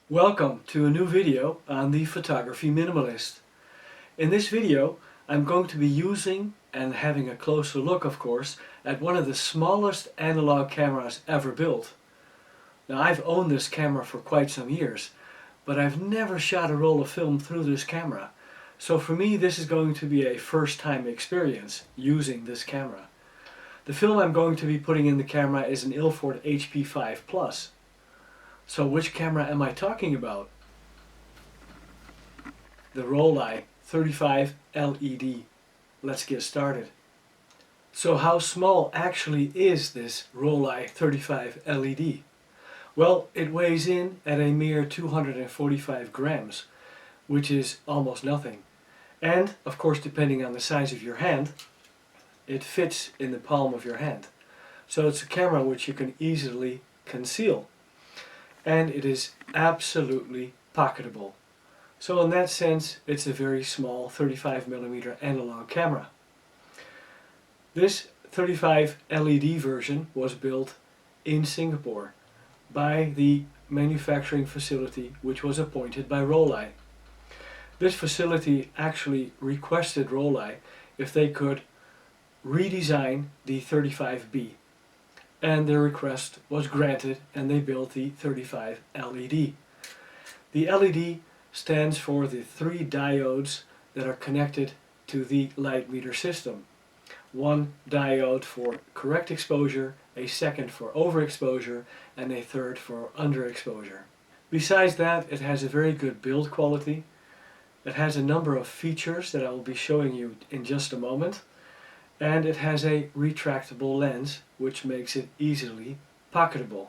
Welcome to a new video on the Photography Minimalist. In this video I'm going to be using and having a closer look, of course, at one of the smallest analog cameras ever built. Now, I've owned this camera for quite some years, but I've never shot a roll of film through this camera. So for me this is going to be a first-time experience using this camera. The film I'm going to be putting in the camera is an Ilford HP5 So which camera am I talking about? The Rollei 35 LED. Let's get started. So how small actually is this Rollei 35 LED? Well, it weighs in at a mere 245 grams, which is almost nothing. And, of course, depending on the size of your hand, it fits in the palm of your hand. So it's a camera which you can easily conceal. And it is absolutely pocketable. So in that sense, it's a very small 35mm analog camera. This 35 LED version was built in Singapore by the manufacturing facility which was appointed by Rollei. This facility actually requested Rollei if they could redesign the 35B. And their request was granted, and they built the 35 LED. The LED stands for the three diodes that are connected to the light meter system. One diode for correct exposure, a second for overexposure, and a third for underexposure. Besides that, it has a very good build quality. It has a number of features that I will be showing you in just a moment. And it has a retractable lens which makes it easily pocketable.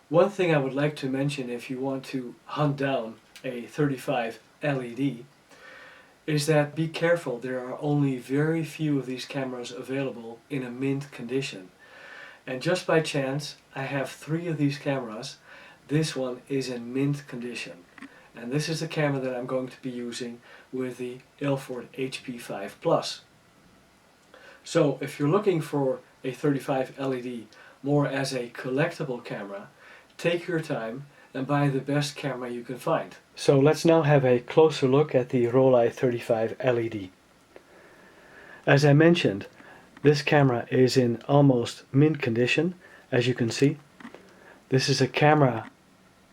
One thing I would like to mention if you want to hunt down a 35 LED is that be careful, there are only very few of these cameras available in a mint condition. And just by chance I have 3 of these cameras. This one is in mint condition. And this is the camera that I'm going to be using with the Ilford HP5 So if you're looking for a 35 LED more as a collectible camera, take your time and buy the best camera you can find. So let's now have a closer look at the Rollei 35 LED. As I mentioned, this camera is in almost mint condition, as you can see. This is a camera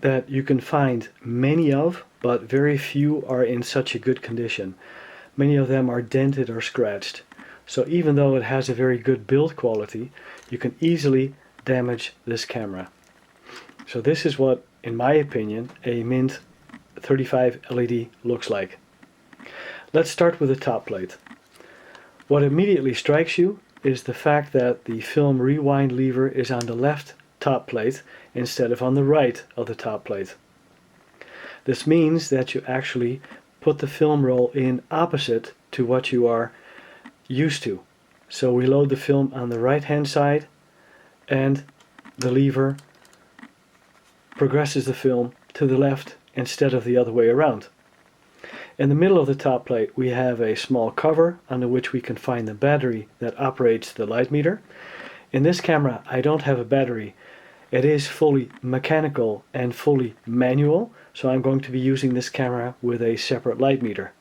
that you can find many of, but very few are in such a good condition. Many of them are dented or scratched. So even though it has a very good build quality, you can easily damage this camera. So this is what, in my opinion, a mint 35 LED looks like. Let's start with the top plate. What immediately strikes you is the fact that the film rewind lever is on the left top plate instead of on the right of the top plate. This means that you actually put the film roll in opposite to what you are used to. So we load the film on the right hand side and the lever progresses the film to the left instead of the other way around. In the middle of the top plate we have a small cover under which we can find the battery that operates the light meter. In this camera I don't have a battery. It is fully mechanical and fully manual, so I'm going to be using this camera with a separate light meter.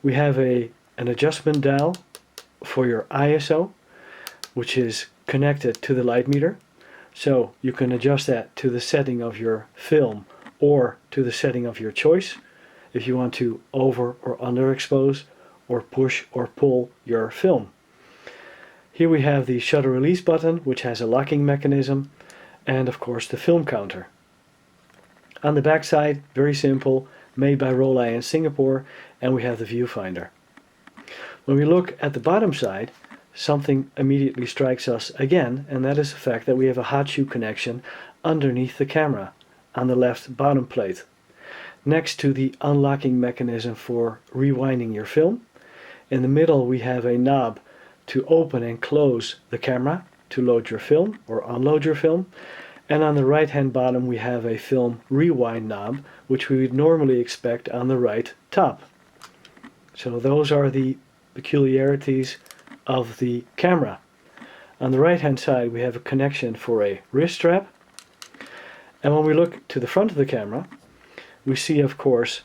We have an adjustment dial for your ISO, which is connected to the light meter, so you can adjust that to the setting of your film or to the setting of your choice if you want to over or underexpose or push or pull your film. Here we have the shutter release button, which has a locking mechanism, and of course the film counter. On the back side, very simple, made by Rollei in Singapore, and we have the viewfinder. When we look at the bottom side, something immediately strikes us again, and that is the fact that we have a hot shoe connection underneath the camera on the left bottom plate, next to the unlocking mechanism for rewinding your film. In the middle we have a knob to open and close the camera to load your film or unload your film, and on the right hand bottom we have a film rewind knob, which we would normally expect on the right top. So those are the peculiarities of the camera. On the right hand side we have a connection for a wrist strap, And when we look to the front of the camera, we see of course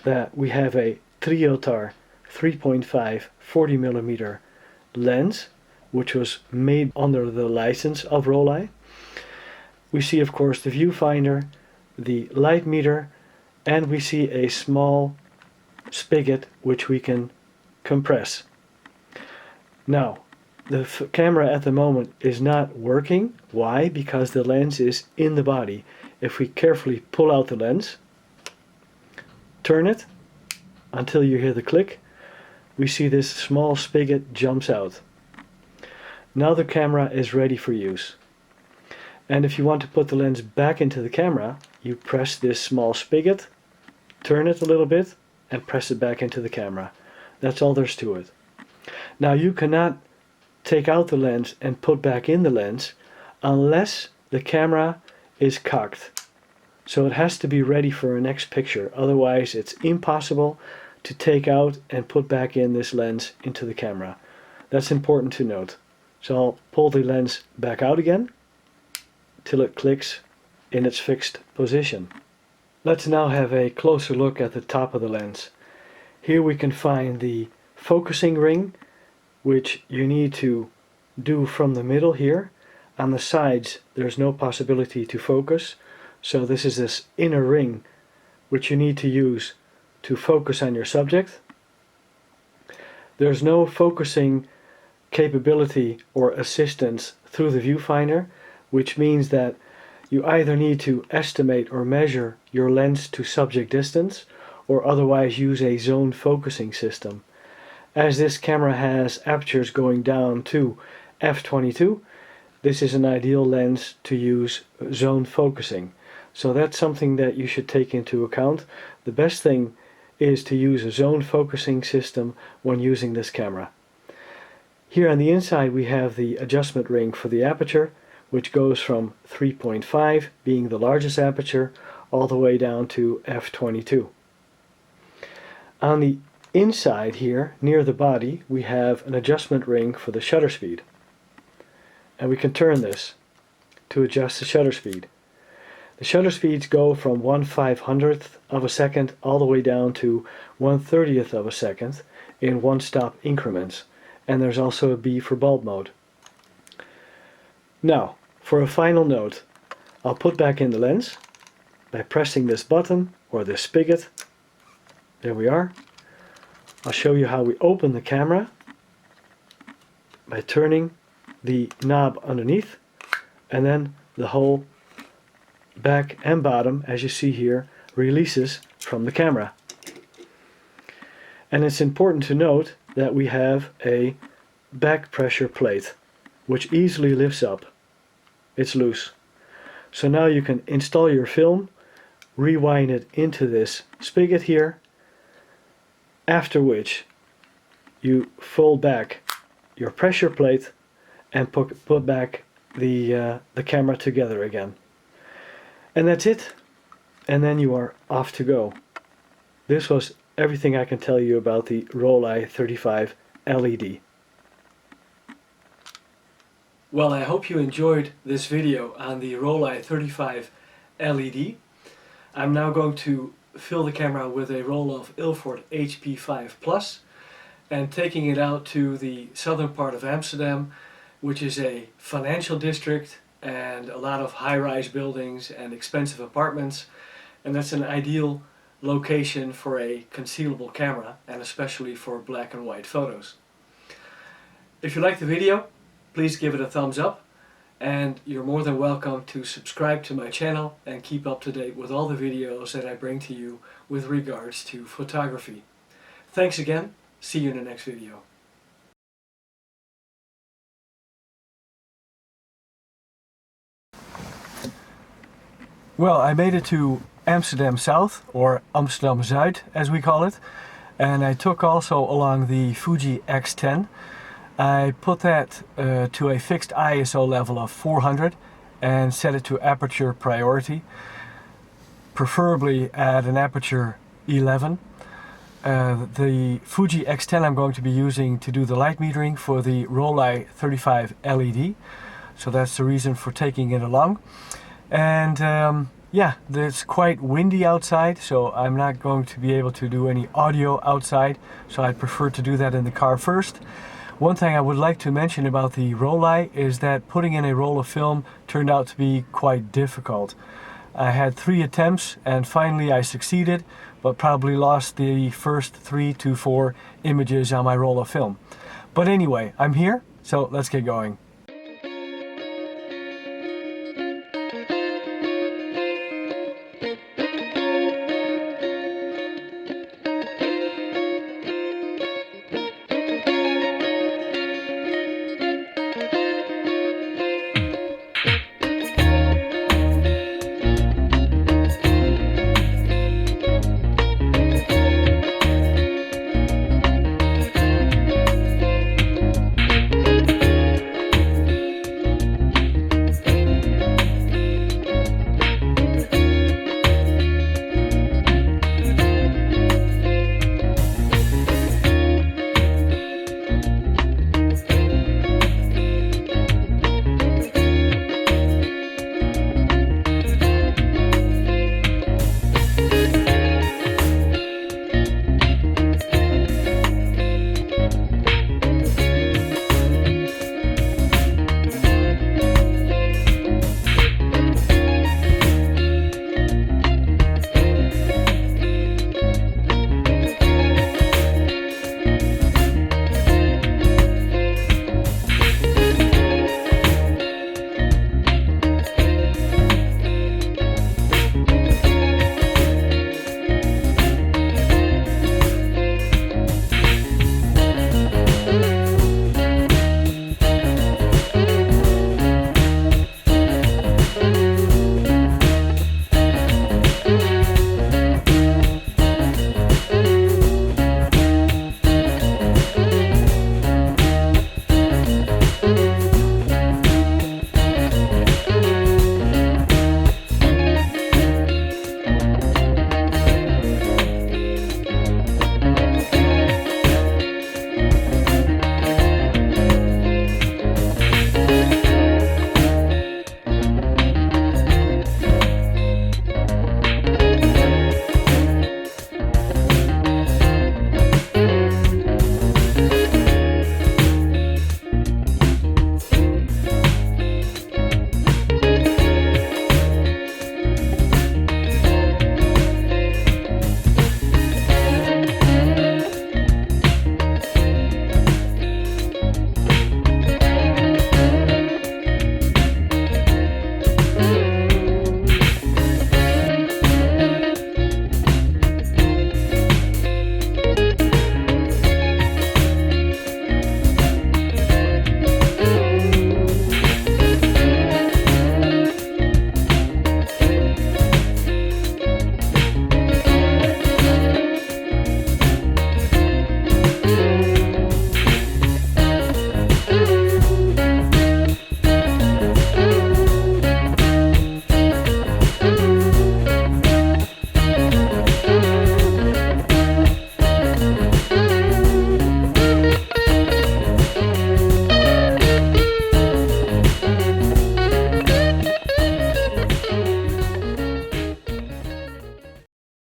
that we have a Triotar 3.5 40mm lens, which was made under the license of Rollei. We see of course the viewfinder, the light meter, and we see a small spigot which we can compress. Now, the camera at the moment is not working. Why? Because the lens is in the body. If we carefully pull out the lens, turn it until you hear the click, we see this small spigot jumps out. Now the camera is ready for use. And if you want to put the lens back into the camera, you press this small spigot, turn it a little bit, and press it back into the camera. That's all there's to it. Now you cannot take out the lens and put back in the lens unless the camera is cocked. So it has to be ready for a next picture, otherwise it's impossible to take out and put back in this lens into the camera. That's important to note. So I'll pull the lens back out again till it clicks in its fixed position. Let's now have a closer look at the top of the lens. Here we can find the focusing ring, which you need to do from the middle here. On the sides there's no possibility to focus, so this is this inner ring which you need to use to focus on your subject. There's no focusing capability or assistance through the viewfinder, which means that you either need to estimate or measure your lens to subject distance or otherwise use a zone focusing system. As this camera has apertures going down to f/22, this is an ideal lens to use zone focusing. So that's something that you should take into account. The best thing is to use a zone focusing system when using this camera. Here on the inside we have the adjustment ring for the aperture, which goes from 3.5 being the largest aperture all the way down to f/22. On the inside here, near the body, we have an adjustment ring for the shutter speed. And we can turn this to adjust the shutter speed. The shutter speeds go from 1/500th of a second all the way down to 1/30th of a second in one-stop increments. And there's also a B for bulb mode. Now, for a final note, I'll put back in the lens by pressing this button or this spigot. There we are. I'll show you how we open the camera by turning the knob underneath, and then the whole back and bottom, as you see here, releases from the camera. And it's important to note that we have a back pressure plate which easily lifts up. It's loose. So now you can install your film, rewind it into this spigot here, after which you fold back your pressure plate and put back the camera together again. And that's it. And then you are off to go. This was everything I can tell you about the Rollei 35 LED. Well, I hope you enjoyed this video on the Rollei 35 LED. I'm now going to fill the camera with a roll of Ilford HP5 Plus and taking it out to the southern part of Amsterdam, which is a financial district and a lot of high-rise buildings and expensive apartments, and that's an ideal location for a concealable camera and especially for black and white photos. If you like the video, please give it a thumbs up, and you're more than welcome to subscribe to my channel and keep up to date with all the videos that I bring to you with regards to photography. Thanks again. See you in the next video. Well, I made it to Amsterdam South, or Amsterdam Zuid as we call it, and I took also along the Fuji X10. I put that to a fixed ISO level of 400 and set it to aperture priority, preferably at an aperture 11. The Fuji X10 I'm going to be using to do the light metering for the Rollei 35 LED, so that's the reason for taking it along. And yeah, it's quite windy outside, so I'm not going to be able to do any audio outside, so I prefer to do that in the car first. One thing I would like to mention about the Rollei is that putting in a roll of film turned out to be quite difficult. I had 3 attempts and finally I succeeded, but probably lost the first 3 to 4 images on my roll of film. But anyway, I'm here, so let's get going.